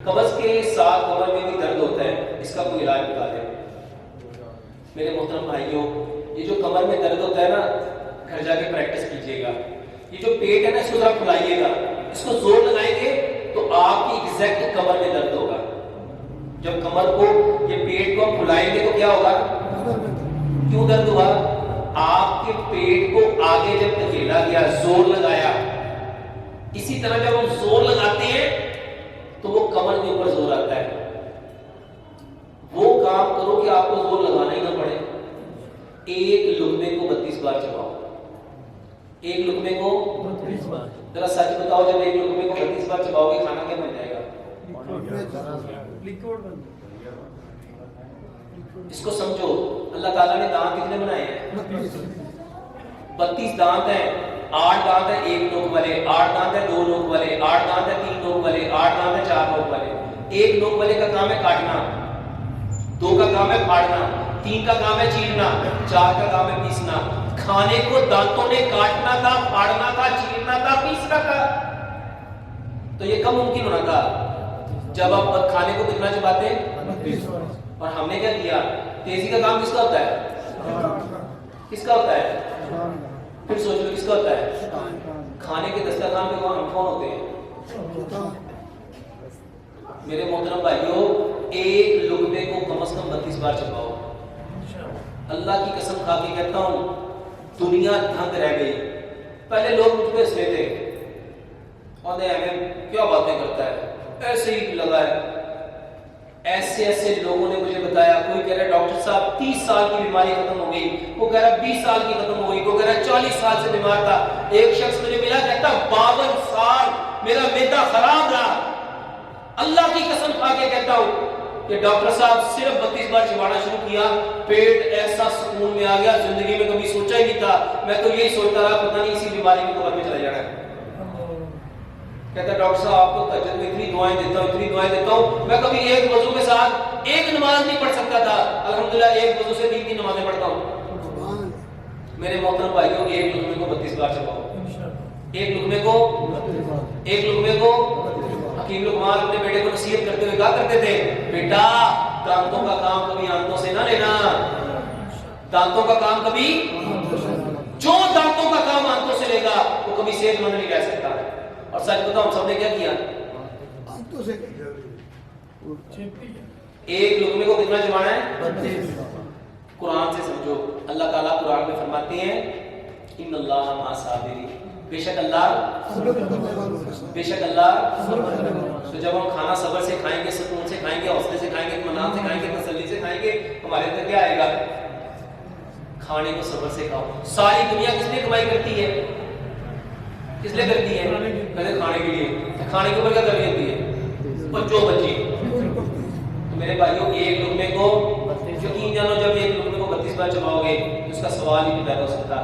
قبض کے ساتھ کمر میں بھی درد ہوتا ہے، اس کا کوئی علاج بتا دیں میرے محترم بھائیوں۔ یہ جو کمر میں درد ہوتا ہے نا، گھر جا کے پریکٹس کیجیے گا۔ یہ جو پیٹ ہے نا، اس کو ذرا پھلائیے گا، اس کو زور لگائیں گے تو آپ کی ایگزیکٹ کمر میں درد ہوگا۔ جب کمر کو، یہ پیٹ کو ہم پھلائیں گے تو کیا ہوگا؟ کیوں درد ہوا؟ آپ کے پیٹ کو آگے جب دھکیلا گیا، زور لگایا۔ اسی طرح جب ہم زور لگاتے ہیں تو وہ کمر کے اوپر زور آتا ہے۔ وہ کام کرو کہ آپ کو زور لگانا ہی نہ پڑے۔ ایک لقمے کو 32 بار چباؤ۔ ایک لقمے کو 32 بار۔ ذرا سچ بتاؤ، جب ایک لقمے کو 32 بار چباؤ گے کھانا کیا بن جائے گا؟ اس کو سمجھو، اللہ تعالیٰ نے دانت کتنے بنائے ہیں؟ 32 دانت ہیں۔ 8 دانت ہیں 1 نوک والے، 8 دانت ہیں 2 نوک والے، 8 دانت ہیں 3 نوک والے، 8 دانت ہیں 4 نوک والے۔ 1 نوک والے کا کام ہے کاٹنا، 2 کا کام ہے پھاڑنا، 3 کا کام ہے چیرنا، 4 کا کام ہے پیسنا۔ کھانے کو دانتوں نے کاٹنا تھا، پھاڑنا تھا، چیرنا تھا، پیسنا تھا، تو یہ کب ممکن ہونا تھا؟ جب آپ کھانے کو کتنا چباتے ہیں؟ اور ہم نے کیا کیا؟ تیزی کا کام کس کا ہوتا ہے؟ کس کا ہوتا ہے؟ پھر سوچ لو کس کا ہوتا ہے؟ کھانے کے دسترخوان پہ ہم کون ہوتے ہیں؟ میرے محترم بھائیوں، ایک لقمے کو کم از کم 32 بار چباؤ۔ اللہ کی قسم کھا کے کہتا ہوں، دنیا دھند رہ گئی۔ پہلے لوگ مجھ پہ ہنستے تھے، اور کیا باتیں کرتا ہے، ایسے ہی لگا ہے۔ ایسے ایسے لوگوں نے مجھے بتایا، کوئی کہہ رہا ہے ڈاکٹر صاحب 30 سال کی بیماری ختم ہو گئی، وہ کہہ رہا ہے 20 سال کی ختم ہو گئی، وہ کہہ رہا ہے 40 سال سے بیمار تھا۔ ایک شخص مجھے ملا کہتا 52 سال میرا معدہ خراب رہا۔ اللہ کی قسم کھا کے کہتا ہوں کہ ڈاکٹر صاحب صرف 32 بار چبانا شروع کیا، پیٹ ایسا سکون میں آ گیا، زندگی میں کبھی سوچا ہی نہیں تھا۔ میں تو یہی سوچتا رہا پتہ نہیں اسی بیماری میں قبر میں چلا جانا ہے۔ کہتا ہے ڈاکٹر صاحب آپ کو تہجد میں اتنی دعائیں دیتا ہوں، اتنی دعائیں دیتا ہوں، میں کبھی ایک وضو کے ساتھ ایک نماز نہیں پڑھ سکتا تھا، الحمدللہ ایک وضو سے 3 نمازیں پڑھتا ہوں۔ میرے محترم بھائیوں، ایک لقمے کو 32 بار چباؤ۔ ایک لقمے کو حکیم لقمان اپنے بیٹے کو نصیحت کرتے ہوئے کہا کرتے تھے، بیٹا دانتوں کا کام کبھی آنتوں سے نہ لینا، دانتوں کا کام کبھی، جو دانتوں کا کام آنتوں سے لے گا وہ کبھی صحت مند نہیں رہ سکتا۔ اور سچ بتاؤ ہم سب نے کیا کیا؟ ایک لقمے کو کتنا چبانا ہے؟ قرآن سے سمجھو، اللہ تعالیٰ قرآن میں فرماتے ہیں ان اللہ مع الصابرین، بے شک اللہ، تو جب ہم کھانا صبر سے کھائیں گے، سکون سے کھائیں گے، حوصلے سے کھائیں گے، اطمینان سے کھائیں گے، تسلی سے کھائیں گے، ہمارے اندر کیا آئے گا؟ کھانے کو صبر سے کھاؤ۔ ساری دنیا کس لیے کمائی کرتی ہے؟ کس لیے کرتی ہے؟ پہلے کھانے کے لیے۔ کھانے کے اوپر کیا کرنی ہوتی ہے؟ بچوں بچی۔ تو میرے بھائیوں، ایک لقمے کو یقین جانو، جب ایک لقمے کو 32 بار چباؤ گے تو اس کا سوال ہی نہیں پیدا ہو سکتا۔